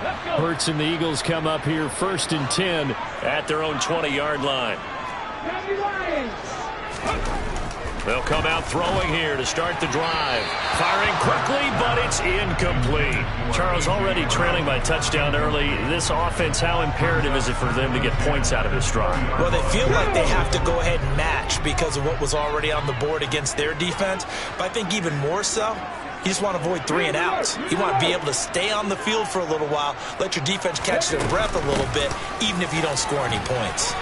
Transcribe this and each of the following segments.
Hurts and the Eagles come up here 1st and 10 at their own 20-yard line. They'll come out throwing here to start the drive. Firing quickly, but it's incomplete. Charles, already trailing by touchdown early. This offense, how imperative is it for them to get points out of this drive? Well, they feel like they have to go ahead and match because of what was already on the board against their defense. But I think even more so, you just want to avoid 3 and outs. You want to be able to stay on the field for a little while, let your defense catch their breath a little bit, even if you don't score any points.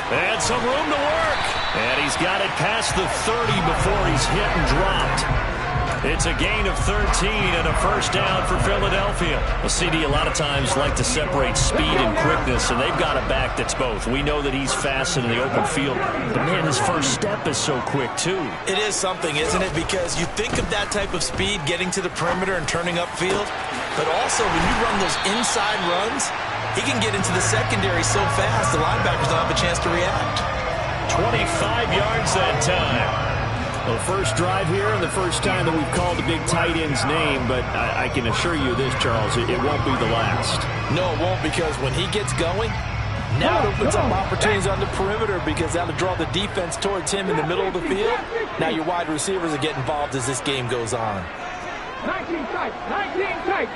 And some room to work. And he's got it past the 30 before he's hit and dropped. It's a gain of 13 and a first down for Philadelphia. Well, CD a lot of times like to separate speed and quickness, and they've got a back that's both. We know that he's fast in the open field, but man, his first step is so quick too. It is something, isn't it? Because you think of that type of speed getting to the perimeter and turning upfield, but also when you run those inside runs, he can get into the secondary so fast the linebackers don't have a chance to react. 25 yards that time. Well, first drive here and the first time that we've called a big tight end's name, but I can assure you this, Charles, it won't be the last. No, it won't, because when he gets going, now it opens up opportunities on the perimeter because that'll draw the defense towards him in the middle of the field. Now your wide receivers will get involved as this game goes on. 19 tight, 19 tight.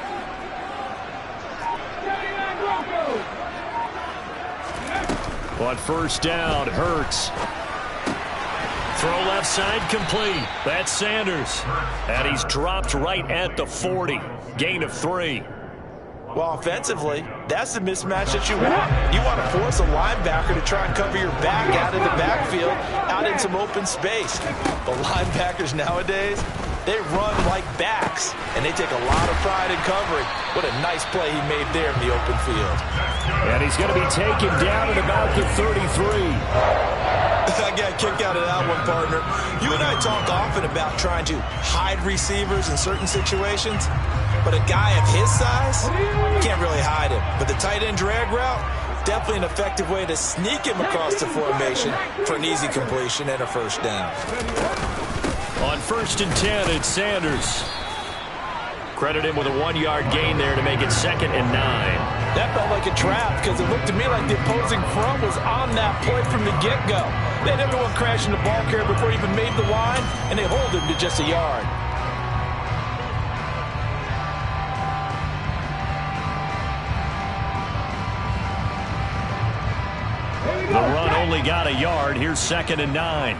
79 Broncos. On first down, Hurts. Throw left side complete. That's Sanders. And he's dropped right at the 40. Gain of 3. Well, offensively, that's the mismatch that you want. You want to force a linebacker to try and cover your back out of the backfield, out in some open space. The linebackers nowadays, they run like backs, and they take a lot of pride in covering. What a nice play he made there in the open field. And he's going to be taken down at about the 33. I got a kick out of that one, partner. You and I talk often about trying to hide receivers in certain situations, but a guy of his size, you can't really hide him. But the tight end drag route, definitely an effective way to sneak him across the formation for an easy completion and a first down. On 1st and 10, it's Sanders. Credit him with a 1-yard gain there to make it 2nd and 9. That felt like a trap because it looked to me like the opposing front was on that play from the get-go. They had everyone crashing the ball carrier before he even made the line, and they hold him to just a yard. The run only got a yard. Here's 2nd and 9.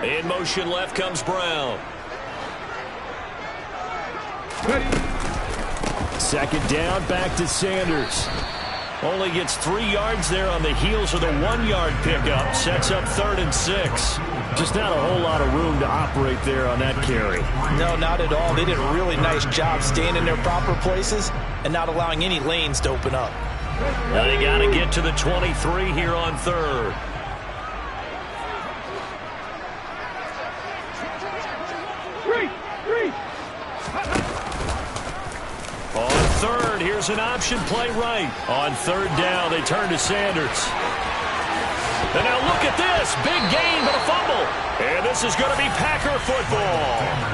In motion left comes Brown. Second down, back to Sanders. Only gets 3 yards there on the heels of the 1-yard pickup. Sets up 3rd and 6. Just not a whole lot of room to operate there on that carry. No, not at all. They did a really nice job staying in their proper places and not allowing any lanes to open up. Now they got to get to the 23 here on 3rd. On 3rd, here's an option play right. On 3rd down, they turn to Sanders. And now look at this. Big gain, but a fumble. And this is going to be Packer football.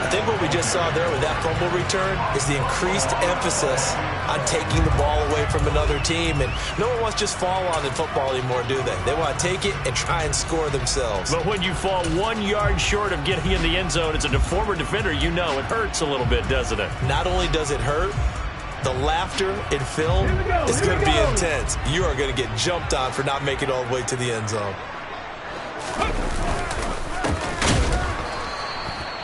I think what we just saw there with that fumble return is the increased emphasis on taking the ball away from another team. And no one wants to just fall on in football anymore, do they? They want to take it and try and score themselves. But when you fall 1 yard short of getting in the end zone as a former defender, you know it hurts a little bit, doesn't it? Not only does it hurt, the laughter in film is going to be intense. You are going to get jumped on for not making it all the way to the end zone.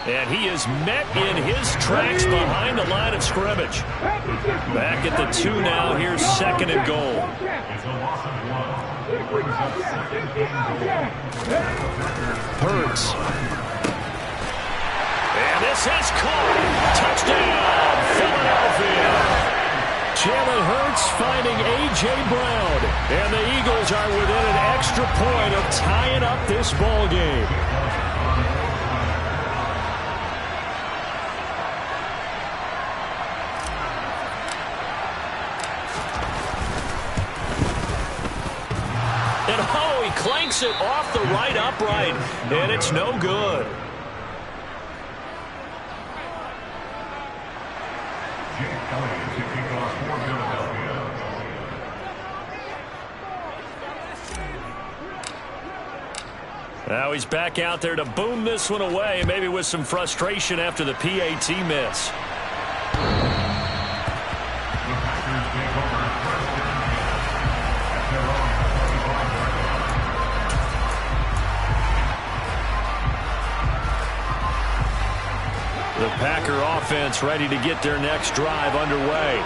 And he is met in his tracks behind the line of scrimmage. Back at the 2 now. Here's 2nd and goal. Hurts. And this is caught. Touchdown, Philadelphia. Jalen Hurts finding A.J. Brown. And the Eagles are within an extra point of tying up this ball game. And oh, he clanks it off the right upright. And it's no good. Now he's back out there to boom this one away, maybe with some frustration after the PAT miss. The Packer offense ready to get their next drive underway.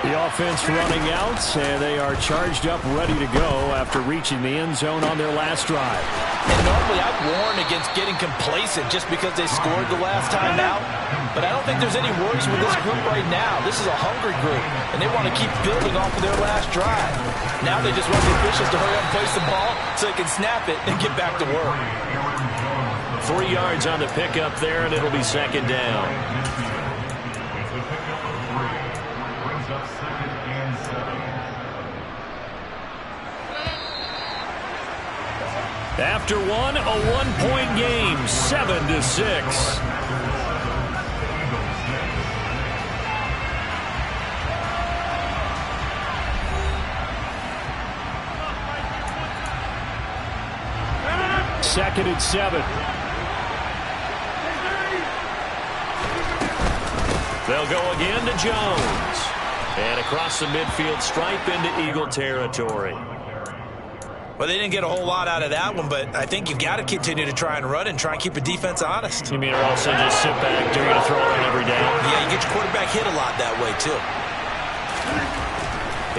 The offense running out, and they are charged up, ready to go after reaching the end zone on their last drive. And normally I'd warn against getting complacent just because they scored the last time out. But I don't think there's any worries with this group right now. This is a hungry group, and they want to keep building off of their last drive. Now they just want the officials to hurry up and place the ball so they can snap it and get back to work. 3 yards on the pickup there, and it'll be second down. After one, a 1-point game, 7-6. Second and 7. They'll go again to Jones. And across the midfield stripe into Eagle territory. Well, they didn't get a whole lot out of that one, but I think you've got to continue to try and run and try and keep the defense honest. You mean or also just sit back, you're going to throw it in every down? Yeah, you get your quarterback hit a lot that way, too.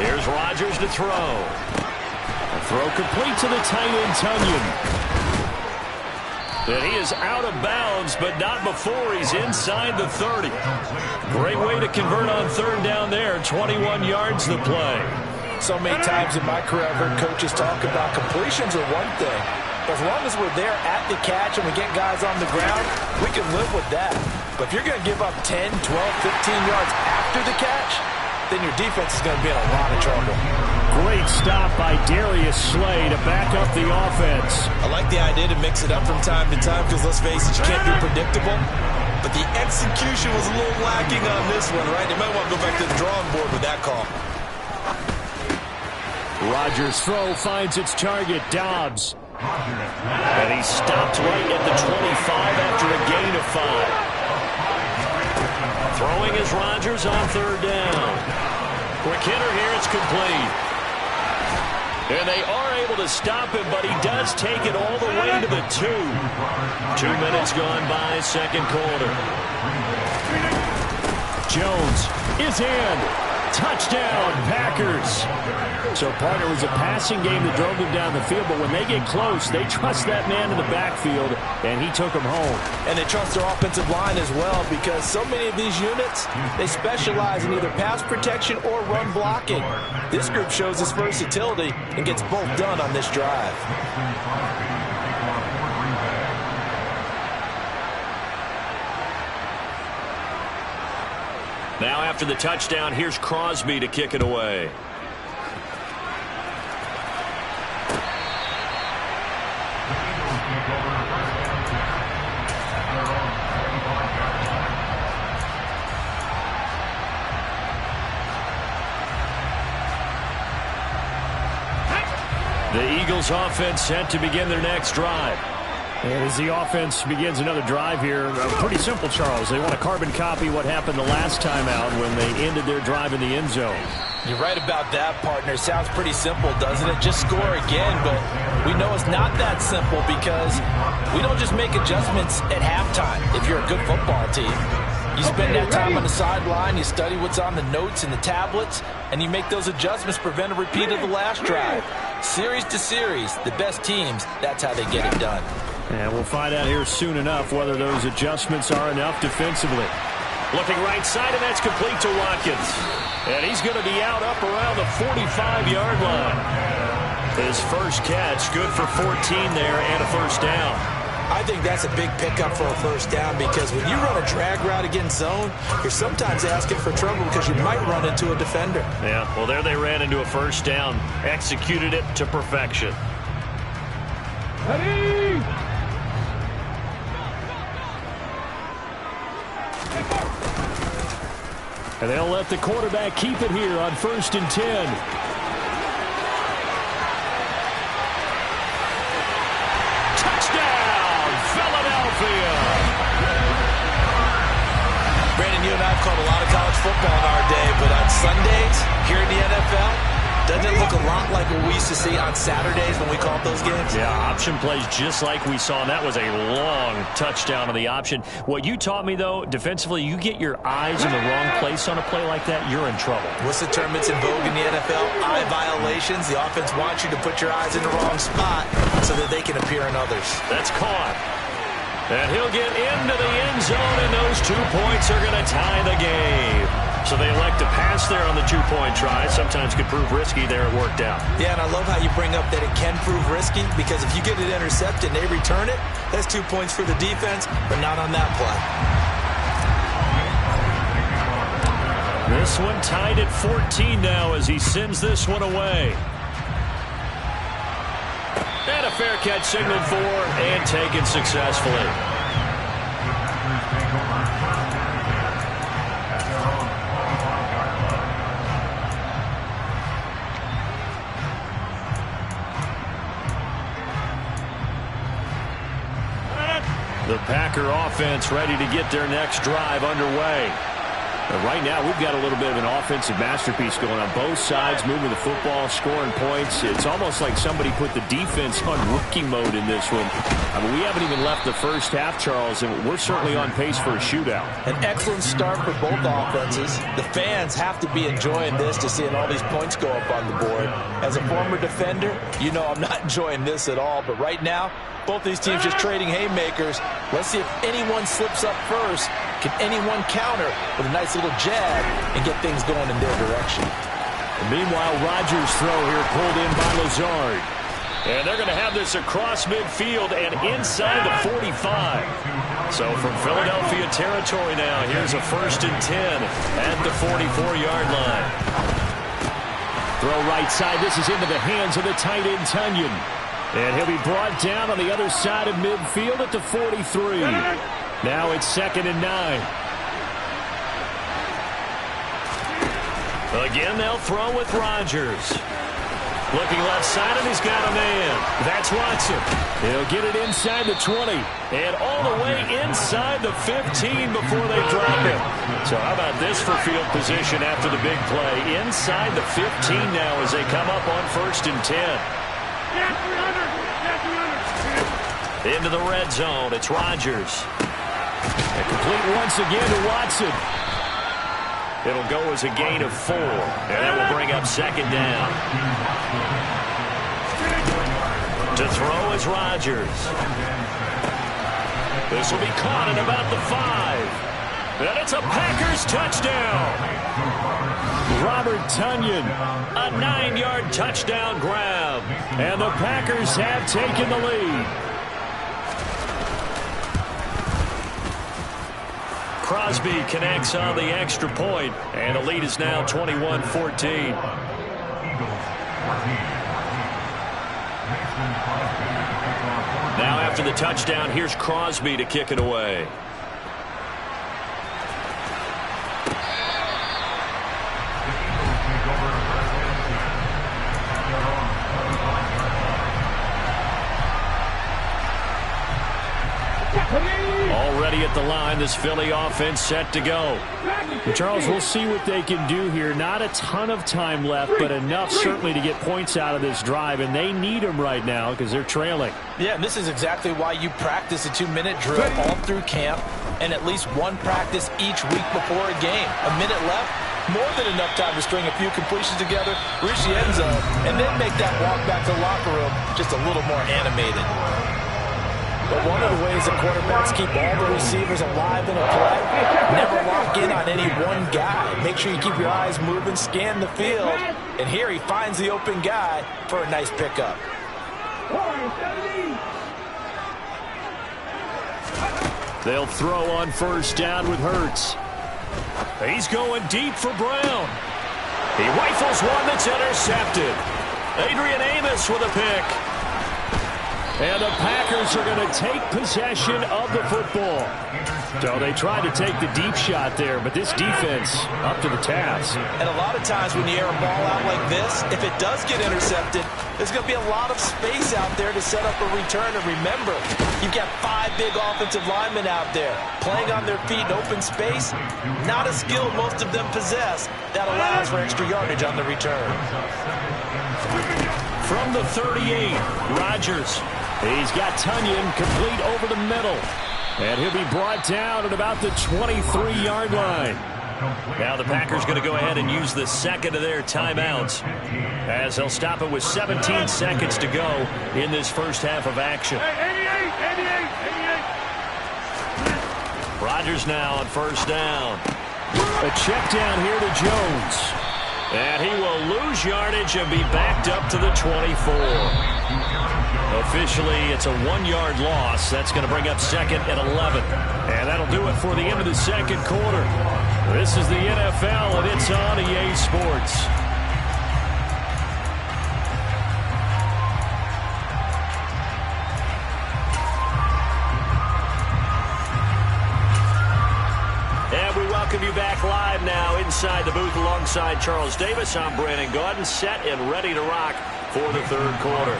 Here's Rodgers to throw. A throw complete to the tight end, Tunyon. And he is out of bounds, but not before he's inside the 30. Great way to convert on third down there. 21 yards the play. So many times in my career, I've heard coaches talk about completions are one thing. But as long as we're there at the catch and we get guys on the ground, we can live with that. But if you're going to give up 10, 12, 15 yards after the catch, then your defense is going to be in a lot of trouble. Great stop by Darius Slay to back up the offense. I like the idea to mix it up from time to time because, let's face it, you can't be predictable. But the execution was a little lacking on this one, right? They might want to go back to the drawing board with that call. Rodgers' throw finds its target, Dobbs. And he stopped right at the 25 after a gain of 5. Throwing is Rodgers on third down. Quick hitter here, it's complete. And they are able to stop him, but he does take it all the way to the 2. 2 minutes gone by, second quarter. Jones is in. Touchdown, Packers. So, partner, it was a passing game that drove them down the field, but when they get close, they trust that man in the backfield, and he took them home. And they trust their offensive line as well because so many of these units, they specialize in either pass protection or run blocking. This group shows its versatility and gets both done on this drive. Now after the touchdown, here's Crosby to kick it away. The Eagles offense set to begin their next drive. And as the offense begins another drive here, pretty simple, Charles. They want to carbon copy what happened the last time out when they ended their drive in the end zone. You're right about that, partner. Sounds pretty simple, doesn't it? Just score again, but we know it's not that simple because we don't just make adjustments at halftime if you're a good football team. You spend that time on the sideline, you study what's on the notes and the tablets, and you make those adjustments, prevent a repeat of the last drive. Series to series, the best teams, that's how they get it done. And we'll find out here soon enough whether those adjustments are enough defensively. Looking right side, and that's complete to Watkins. And he's going to be out up around the 45-yard line. His first catch, good for 14 there and a first down. I think that's a big pickup for a first down because when you run a drag route against zone, you're sometimes asking for trouble because you might run into a defender. Yeah, well, there they ran into a first down, executed it to perfection. Ready? And they'll let the quarterback keep it here on 1st and 10. Touchdown, Philadelphia! Brandon, you and I have called a lot of college football in our day, but on Sundays, here in the NFL, doesn't it look a lot like what we used to see on Saturdays when we called those games? Yeah, option plays just like we saw, and that was a long touchdown on the option. What you taught me, though, defensively, you get your eyes in the wrong place on a play like that, you're in trouble. What's the term that's in vogue in the NFL? Eye violations. The offense wants you to put your eyes in the wrong spot so that they can appear in others. That's caught. And he'll get into the end zone, and those 2 points are going to tie the game. So they elect to pass there on the 2-point try. Sometimes could prove risky. There it worked out. Yeah, and I love how you bring up that it can prove risky, because if you get it intercepted and they return it, that's 2 points for the defense, but not on that play. This one tied at 14 now as he sends this one away. And a fair catch signaled for and taken successfully. The Packer offense ready to get their next drive underway. And right now, we've got a little bit of an offensive masterpiece going on both sides, moving the football, scoring points. It's almost like somebody put the defense on rookie mode in this one. I mean, we haven't even left the first half, Charles, and we're certainly on pace for a shootout. An excellent start for both offenses. The fans have to be enjoying this to seeing all these points go up on the board. As a former defender, you know I'm not enjoying this at all, but right now, both these teams just trading haymakers. Let's see if anyone slips up first. Can anyone counter with a nice little jab and get things going in their direction? And meanwhile, Rodgers' throw here pulled in by Lazard. And they're going to have this across midfield and inside the 45. So from Philadelphia territory now, here's a 1st and 10 at the 44-yard line. Throw right side. This is into the hands of the tight end, Tonyan. And he'll be brought down on the other side of midfield at the 43. Now it's 2nd and 9. Again, they'll throw with Rodgers. Looking left side, and he's got a man. That's Watson. He'll get it inside the 20. And all the way inside the 15 before they drop him. So how about this for field position after the big play? Inside the 15 now as they come up on 1st and 10. Into the red zone. It's Rodgers. And complete once again to Watson. It'll go as a gain of 4. And that will bring up 2nd down. To throw is Rodgers. This will be caught at about the 5. And it's a Packers touchdown. Robert Tonyan, a 9-yard touchdown grab. And the Packers have taken the lead. Crosby connects on the extra point, and the lead is now 21-14. Now after the touchdown, here's Crosby to kick it away. Already at the line, this Philly offense set to go. Well, Charles, we'll see what they can do here. Not a ton of time left, but enough certainly to get points out of this drive, and they need them right now because they're trailing. Yeah, and this is exactly why you practice a 2-minute drill all through camp and at least one practice each week before a game. A minute left, more than enough time to string a few completions together, reach the end zone, and then make that walk back to the locker room just a little more animated. But one of the ways that quarterbacks keep all the receivers alive in a play, never lock in on any one guy. Make sure you keep your eyes moving, scan the field, and here he finds the open guy for a nice pickup. They'll throw on 1st down with Hurts. He's going deep for Brown. He rifles one that's intercepted. Adrian Amos with a pick. And the Packers are going to take possession of the football. So they tried to take the deep shot there, but this defense up to the task. And a lot of times when you air a ball out like this, if it does get intercepted, there's going to be a lot of space out there to set up a return. And remember, you've got 5 big offensive linemen out there playing on their feet in open space. Not a skill most of them possess that allows for extra yardage on the return. From the 38, Rodgers. He's got Tunyon complete over the middle. And he'll be brought down at about the 23-yard line. Now the Packers going to go ahead and use the second of their timeouts as they'll stop it with 17 seconds to go in this first half of action. 88. Rodgers now on first down. A check down here to Jones. And he will lose yardage and be backed up to the 24. Officially, it's a 1-yard loss. That's going to bring up second and 11. And that'll do it for the end of the second quarter. This is the NFL, and it's on EA Sports. And we welcome you back live now inside the booth alongside Charles Davis. I'm Brandon Gaudin, set and ready to rock for the third quarter.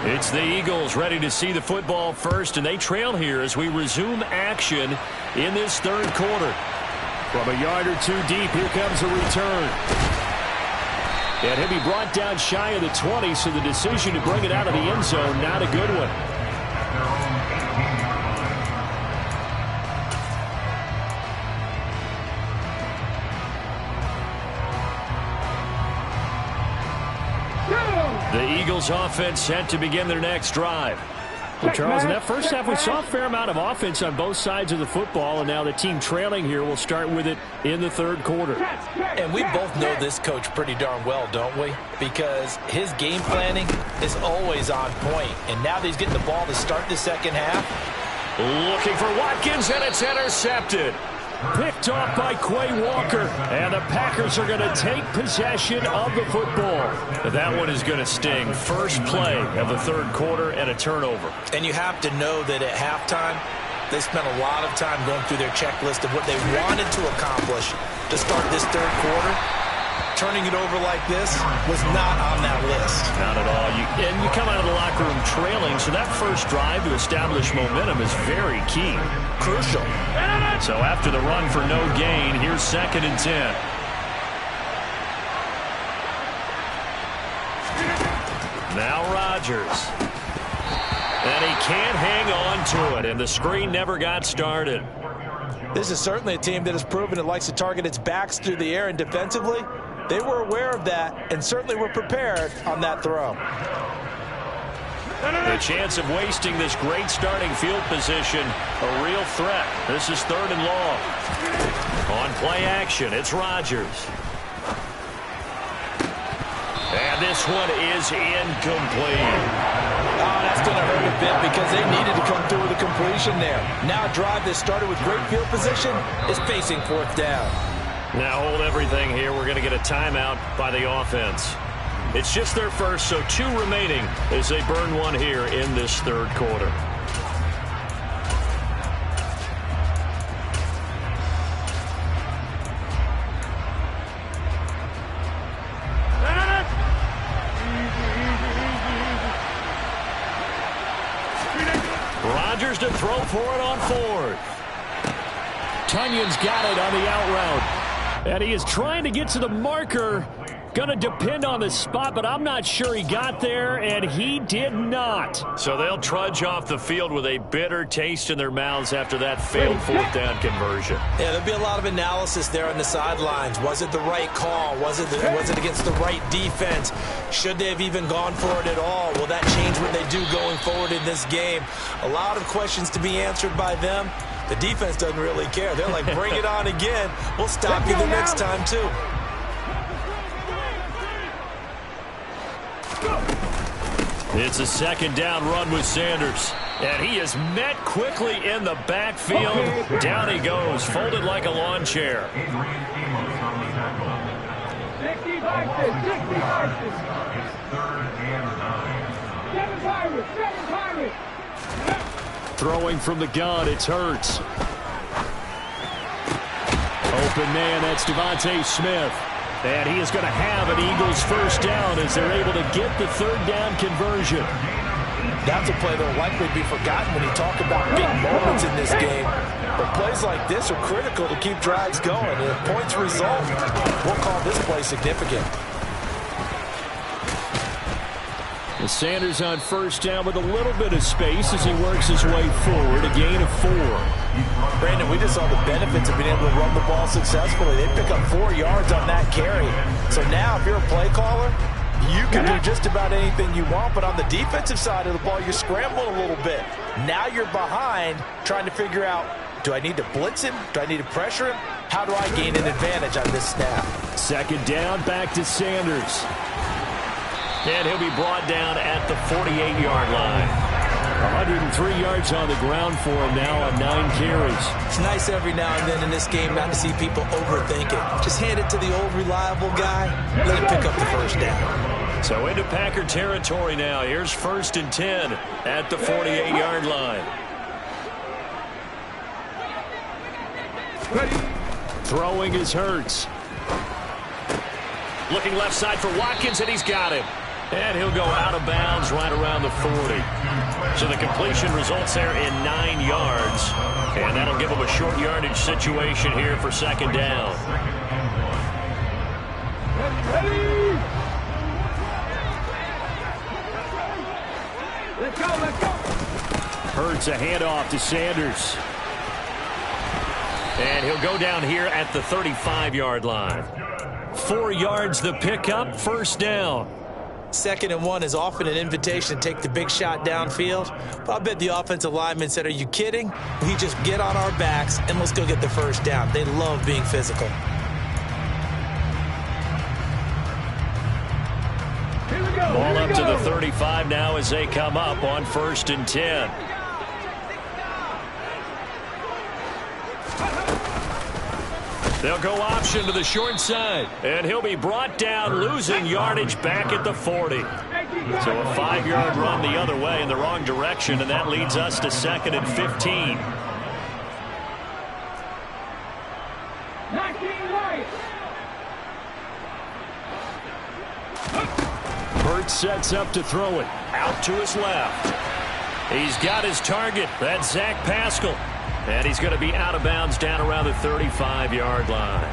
It's the Eagles ready to see the football first, and they trail here as we resume action in this third quarter. From a yard or two deep, here comes a return. And he'll be brought down shy of the 20, so the decision to bring it out of the end zone, not a good one. The Eagles offense set to begin their next drive. Well, Charles, in that first half, we saw a fair amount of offense on both sides of the football, and now the team trailing here will start with it in the third quarter. And we both know this coach pretty darn well, don't we? Because his game planning is always on point. And now that he's getting the ball to start the second half. Looking for Watkins, and it's intercepted. Picked off by Quay Walker. And the Packers are going to take possession of the football. That one is going to sting. First play of the third quarter and a turnover. And you have to know that at halftime, they spent a lot of time going through their checklist of what they wanted to accomplish to start this third quarter. Turning it over like this was not on that list. Not at all. And you come out of the locker room trailing, so that first drive to establish momentum is very key. Crucial. So after the run for no gain, here's second and 10. Now Rodgers. And he can't hang on to it, and the screen never got started. This is certainly a team that has proven it likes to target its backs through the air, and defensively, they were aware of that and certainly were prepared on that throw. The chance of wasting this great starting field position, a real threat. This is third and long. On play action, it's Rodgers. And this one is incomplete. Oh, that's going to hurt a bit because they needed to come through with a completion there. Now a drive that started with great field position is facing fourth down. Now hold everything here. We're going to get a timeout by the offense. It's just their first, so 2 remaining as they burn one here in this third quarter. Rodgers to throw for it on fourth. Tunyon's got it on the out route. And he is trying to get to the marker. Going to depend on the spot, but I'm not sure he got there, and he did not. So they'll trudge off the field with a bitter taste in their mouths after that failed fourth down conversion. Yeah, there'll be a lot of analysis there on the sidelines. Was it the right call? Was it against the right defense? Should they have even gone for it at all? Will that change what they do going forward in this game? A lot of questions to be answered by them. The defense doesn't really care. They're like, bring it on again. We'll stop you the next time, too. It's a second down run with Sanders. And he is met quickly in the backfield. Down he goes, folded like a lawn chair. 60 versus. Throwing from the gun, it's Hurts. Open man, that's Devontae Smith. And he is going to have an Eagles first down as they're able to get the third down conversion. That's a play that will likely be forgotten when you talk about big moments in this game. But plays like this are critical to keep drives going. And if points result, we'll call this play significant. And Sanders on first down with a little bit of space as he works his way forward. A gain of 4. Brandon, we just saw the benefits of being able to run the ball successfully. They pick up 4 yards on that carry. So now if you're a play caller, you can do just about anything you want. But on the defensive side of the ball, you're scrambling a little bit. Now you're behind trying to figure out, do I need to blitz him? Do I need to pressure him? How do I gain an advantage on this snap? Second down, back to Sanders. And he'll be brought down at the 48-yard line. 103 yards on the ground for him now on 9 carries. It's nice every now and then in this game not to see people overthink it. Just hand it to the old reliable guy. Let him pick up the first down. So into Packer territory now. Here's 1st and 10 at the 48-yard line. Throwing is Hurts. Looking left side for Watkins, and he's got him. And he'll go out of bounds right around the 40. So the completion results there in 9 yards. And that'll give him a short yardage situation here for second down. Ready. Let's go, let's go. Hurts a handoff to Sanders. And he'll go down here at the 35-yard line. 4 yards the pickup, first down. 2nd and 1 is often an invitation to take the big shot downfield. But I bet the offensive lineman said, are you kidding? We just get on our backs and let's go get the first down. They love being physical. Here we go. Ball up to the 35 now as they come up on 1st and 10. They'll go option to the short side. And he'll be brought down, losing yardage back at the 40. So a 5-yard run the other way in the wrong direction, and that leads us to 2nd and 15. 19 right. Hurts sets up to throw it. Out to his left. He's got his target. That's Zach Pascal. And he's going to be out of bounds down around the 35-yard line.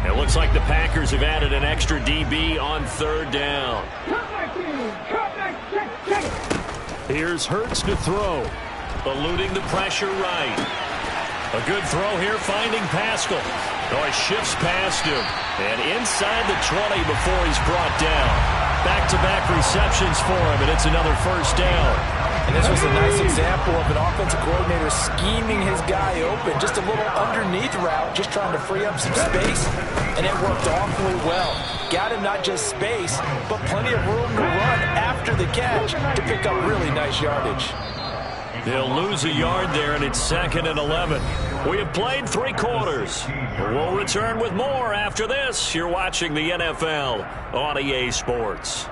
It looks like the Packers have added an extra DB on 3rd down. Here's Hurts to throw. Eluding the pressure right. A good throw here, finding Pascal. Oh, he shifts past him. And inside the 20 before he's brought down. Back-to-back receptions for him, and it's another first down. And this was a nice example of an offensive coordinator scheming his guy open. Just a little underneath route, just trying to free up some space, and it worked awfully well. Got him not just space, but plenty of room to run after the catch to pick up really nice yardage. They'll lose a yard there, and it's 2nd and 11. We have played 3 quarters. We'll return with more after this. You're watching the NFL on EA Sports.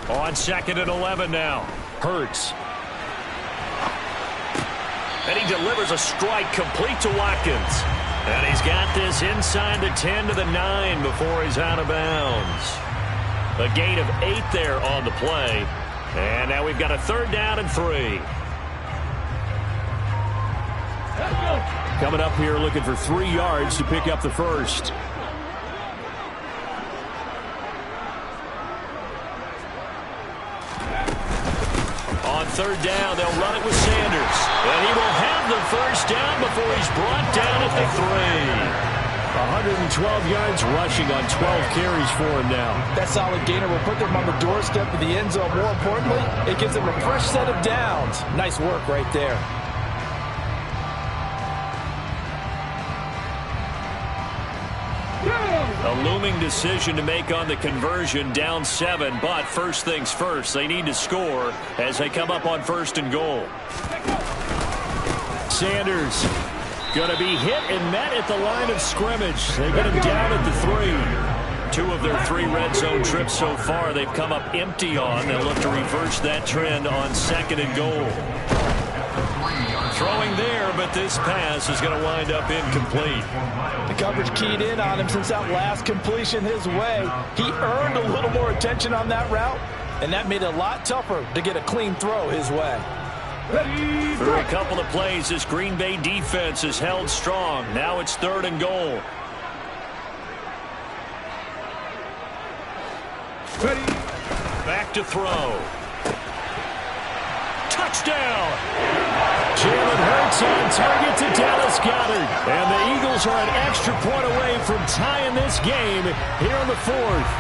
On 2nd and 11 now. Hurts. And he delivers a strike complete to Watkins. And he's got this inside the 10 to the 9 before he's out of bounds. A gain of 8 there on the play. And now we've got a 3rd down and 3. Coming up here looking for 3 yards to pick up the first. On third down. They'll run it with Sanders. And he will have the first down before he's brought down at the 3. 112 yards rushing on 12 carries for him now. That solid gainer will put them on the doorstep of the end zone. More importantly, it gives them a fresh set of downs. Nice work right there. A looming decision to make on the conversion, down 7, but first things first, they need to score as they come up on 1st and goal. Sanders going to be hit and met at the line of scrimmage. They get him down at the 3. 2 of their 3 red zone trips so far they've come up empty on. They'll look to reverse that trend on 2nd and goal. Throwing there, but this pass is going to wind up incomplete. The coverage keyed in on him since that last completion his way. He earned a little more attention on that route, and that made it a lot tougher to get a clean throw his way. Through a couple of plays, this Green Bay defense is held strong. Now it's 3rd and goal. Back to throw. Touchdown! Jalen Hurts on target to Dallas Goedert. And the Eagles are an extra point away from tying this game here in the 4th.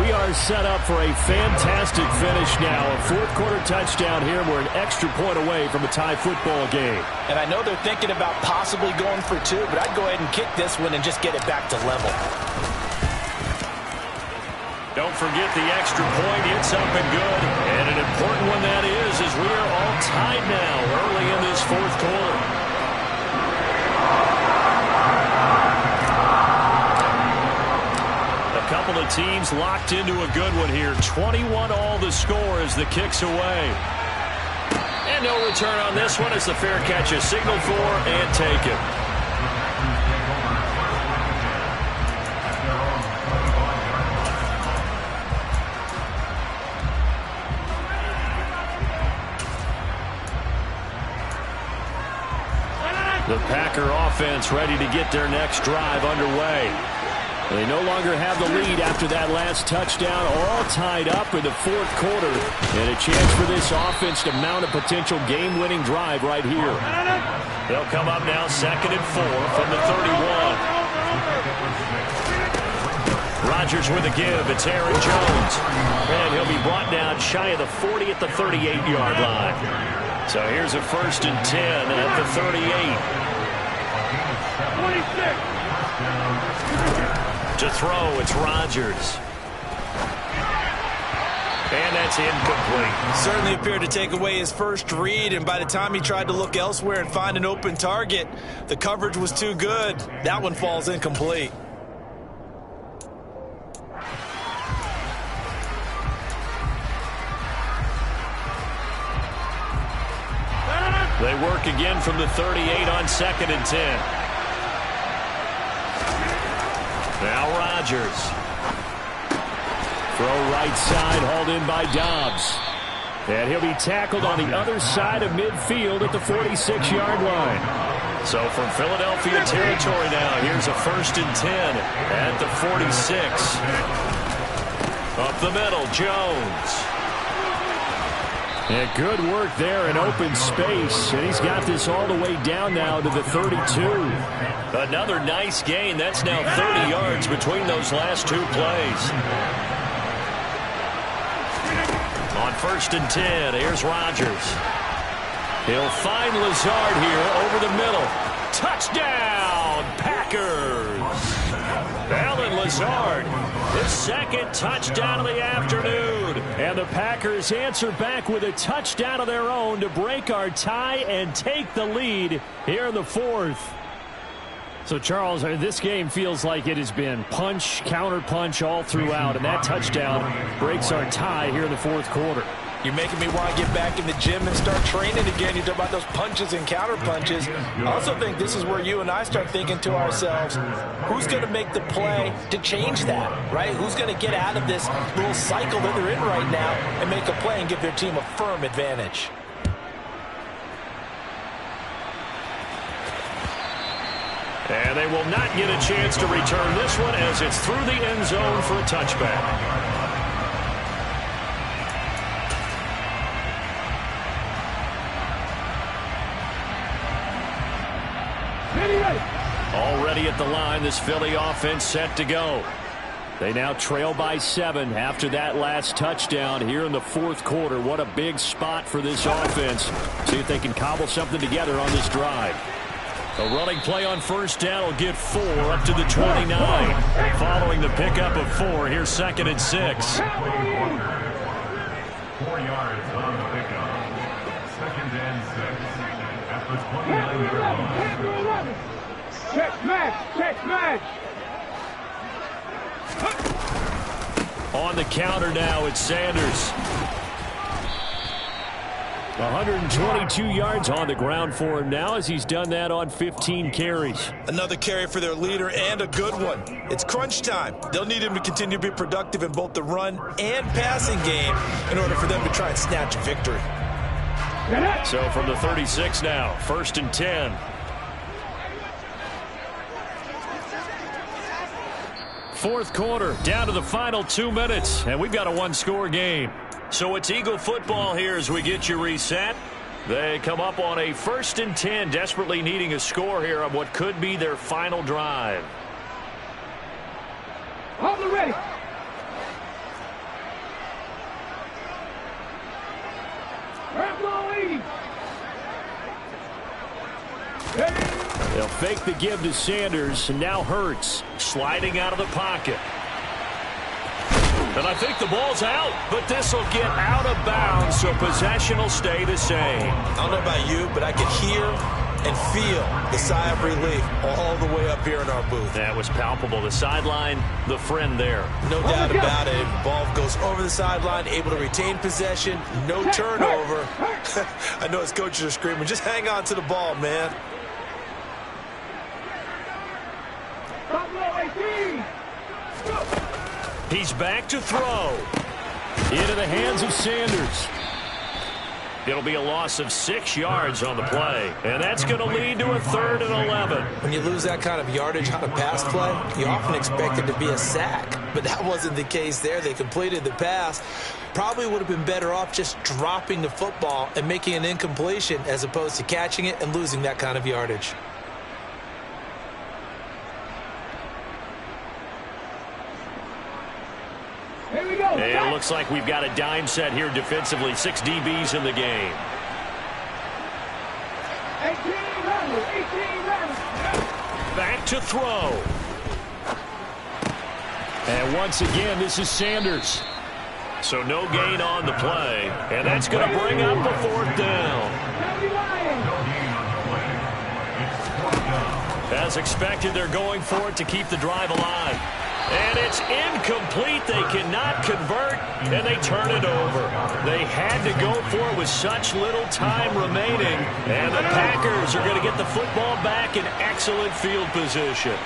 We are set up for a fantastic finish now. A 4th quarter touchdown here. We're an extra point away from a tie football game. And I know they're thinking about possibly going for 2, but I'd go ahead and kick this one and just get it back to level. Don't forget the extra point. It's up and good. And an important one that is, as we are all tied now early in this 4th quarter. A couple of teams locked into a good one here. 21 all the score as the kick's away. And no return on this one as the fair catch is signaled for and taken. The Packer offense ready to get their next drive underway. They no longer have the lead after that last touchdown, all tied up in the 4th quarter. And a chance for this offense to mount a potential game-winning drive right here. They'll come up now 2nd and 4 from the 31. Rodgers with a give. It's Aaron Jones. And he'll be brought down shy of the 40 at the 38-yard line. So here's a 1st and 10 at the 38. 26. To throw, it's Rodgers. And that's incomplete. Certainly appeared to take away his first read, and by the time he tried to look elsewhere and find an open target, the coverage was too good. That one falls incomplete. They work again from the 38 on 2nd and 10. Now Rodgers. Throw right side, hauled in by Dobbs. And he'll be tackled on the other side of midfield at the 46-yard line. So from Philadelphia territory now, here's a 1st and 10 at the 46. Up the middle, Jones. And good work there in open space. And he's got this all the way down now to the 32. Another nice gain. That's now 30 yards between those last 2 plays. On 1st and 10, here's Rodgers. He'll find Lazard here over the middle. Touchdown, Packers! Allen Lazard, his 2nd touchdown of the afternoon. And the Packers answer back with a touchdown of their own to break our tie and take the lead here in the 4th. So, Charles, this game feels like it has been punch, counter-punch all throughout, and that touchdown breaks our tie here in the 4th quarter. You're making me want to get back in the gym and start training again. You talk about those punches and counter punches. I also think this is where you and I start thinking to ourselves, who's going to make the play to change that, right? Who's going to get out of this little cycle that they're in right now and make a play and give their team a firm advantage? And they will not get a chance to return this one as it's through the end zone for a touchback. Already at the line, this Philly offense set to go. They now trail by 7 after that last touchdown here in the fourth quarter. What a big spot for this offense. See if they can cobble something together on this drive. A running play on first down will get 4 up to the 29. Following the pickup of 4, here's 2nd and 6. 4 yards on the pickup. 2nd and 6 at the 29-yard line. Check match. Check match. On the counter now, it's Sanders. 122 yards on the ground for him now as he's done that on 15 carries. Another carry for their leader and a good one. It's crunch time. They'll need him to continue to be productive in both the run and passing game in order for them to try and snatch a victory. So from the 36 now, 1st and 10. Fourth quarter, down to the final 2 minutes, and we've got a one-score game. So it's Eagle football here as we get you reset. They come up on a 1st and 10, desperately needing a score here on what could be their final drive. Hold it ready. They'll fake the give to Sanders, and now Hurts sliding out of the pocket. And I think the ball's out, but this will get out of bounds, so possession will stay the same. I don't know about you, but I can hear and feel the sigh of relief all the way up here in our booth. That was palpable. The sideline, the friend there. No doubt about it. Ball goes over the sideline, able to retain possession, no turnover. I know his coaches are screaming, just hang on to the ball, man. He's back to throw. Into the hands of Sanders. It'll be a loss of 6 yards on the play, and that's going to lead to a 3rd and 11. When you lose that kind of yardage on a pass play, you often expect it to be a sack, but that wasn't the case there. They completed the pass. Probably would have been better off just dropping the football and making an incompletion as opposed to catching it and losing that kind of yardage. It looks like we've got a dime set here defensively. 6 DBs in the game. 18 Back to throw. And once again, this is Sanders. So no gain on the play. And that's going to bring up a 4th down. As expected, they're going for it to keep the drive alive. And it's incomplete. They cannot convert, and they turn it over. They had to go for it with such little time remaining, and the Packers are going to get the football back in excellent field position.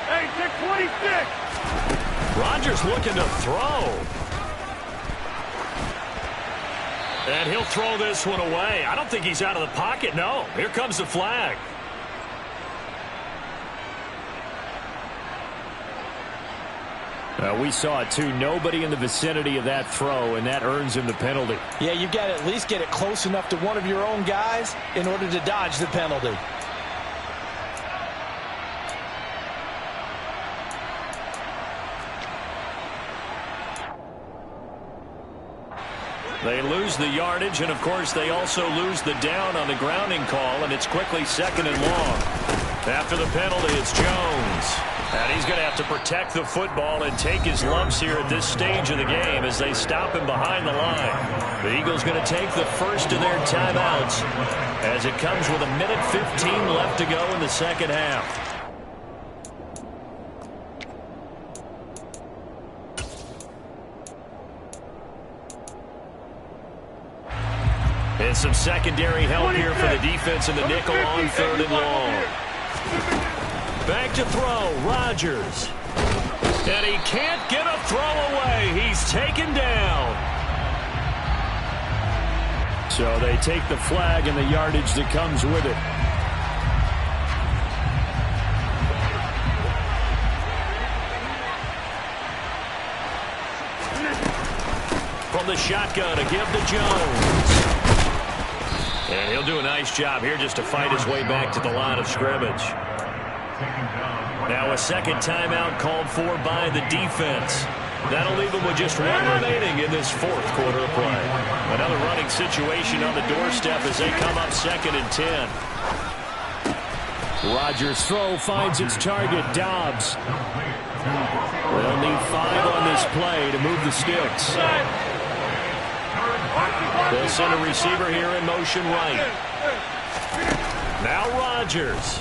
Hey, 626. Rodgers looking to throw. And he'll throw this one away. I don't think he's out of the pocket. No, here comes the flag. We saw it, too. Nobody in the vicinity of that throw, and that earns him the penalty. Yeah, you've got to at least get it close enough to one of your own guys in order to dodge the penalty. They lose the yardage, and, of course, they also lose the down on the grounding call, and it's quickly 2nd and long. After the penalty, it's Jones. And he's going to have to protect the football and take his lumps here at this stage of the game as they stop him behind the line. The Eagles going to take the first of their timeouts as it comes with 1:15 left to go in the second half. And some secondary help here for the defense in the nickel on 3rd and long. Back to throw, Rodgers. And he can't get a throw away. He's taken down. So they take the flag and the yardage that comes with it. From the shotgun, a give to Jones. And he'll do a nice job here just to fight his way back to the line of scrimmage. Now a second timeout called for by the defense. That'll leave them with just one remaining in this fourth quarter of play. Another running situation on the doorstep as they come up 2nd and 10. Rodgers' throw finds its target, Dobbs. They'll need 5 on this play to move the sticks. They'll send a receiver here in motion right. Now Rodgers.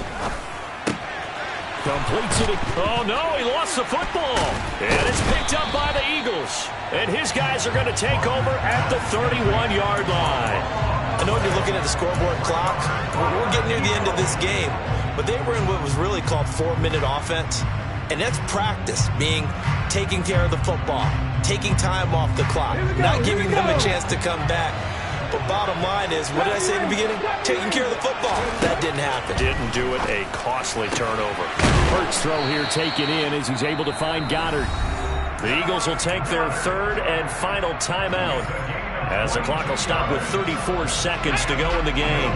Completes it. Oh, no, he lost the football. And it's picked up by the Eagles. And his guys are going to take over at the 31-yard line. I know when you're looking at the scoreboard clock, we're getting near the end of this game. But they were in what was really called 4-minute offense. And that's practice, being taking care of the football, taking time off the clock, not giving them a chance to come back. But bottom line is, what did I say in the beginning? Taking care of the football. That didn't happen. Didn't do it. A costly turnover. Hurts throw here taken in as he's able to find Goddard. The Eagles will take their third and final timeout as the clock will stop with 34 seconds to go in the game.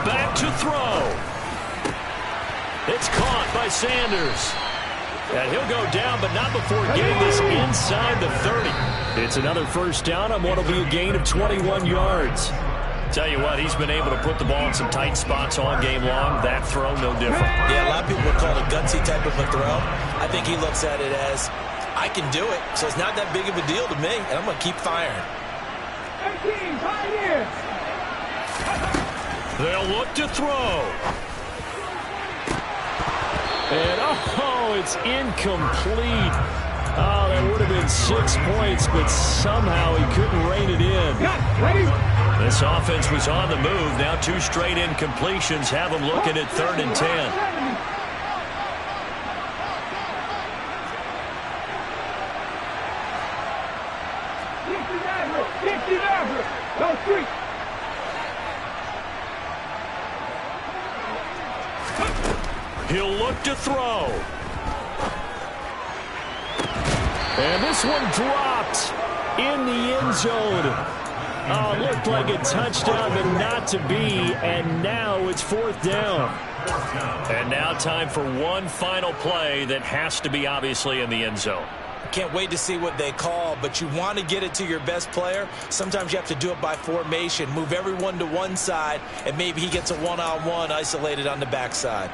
Back to throw. It's caught by Sanders. And he'll go down, but not before getting this inside the 30. It's another first down on what will be a gain of 21 yards. Tell you what, he's been able to put the ball in some tight spots all game long. That throw, no different. Yeah, a lot of people would call it a gutsy type of a throw. I think he looks at it as, I can do it, so it's not that big of a deal to me, and I'm going to keep firing. They'll look to throw. And, oh, it's incomplete. Oh, that would have been 6 points, but somehow he couldn't rein it in. This offense was on the move. Now 2 straight incompletions have them looking at 3rd and 10. He'll look to throw. And this one dropped in the end zone. Oh, looked like a touchdown, but not to be. And now it's 4th down. And now time for one final play that has to be obviously in the end zone. Can't wait to see what they call, but you want to get it to your best player. Sometimes you have to do it by formation. Move everyone to one side, and maybe he gets a one-on-one isolated on the backside.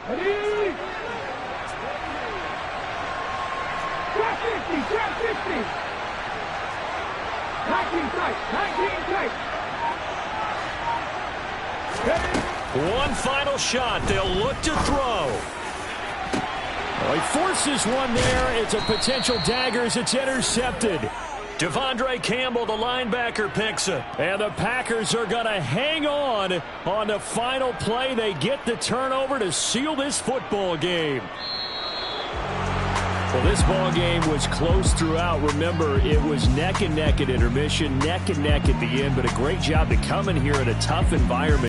Ready? Trap 50. 19 tight. One final shot. They'll look to throw. Oh, he forces one there. It's a potential dagger as it's intercepted. Devondre Campbell, the linebacker, picks it. And the Packers are going to hang on the final play. They get the turnover to seal this football game. Well, this ball game was close throughout. Remember, it was neck and neck at intermission, neck and neck at the end, but a great job to come in here in a tough environment.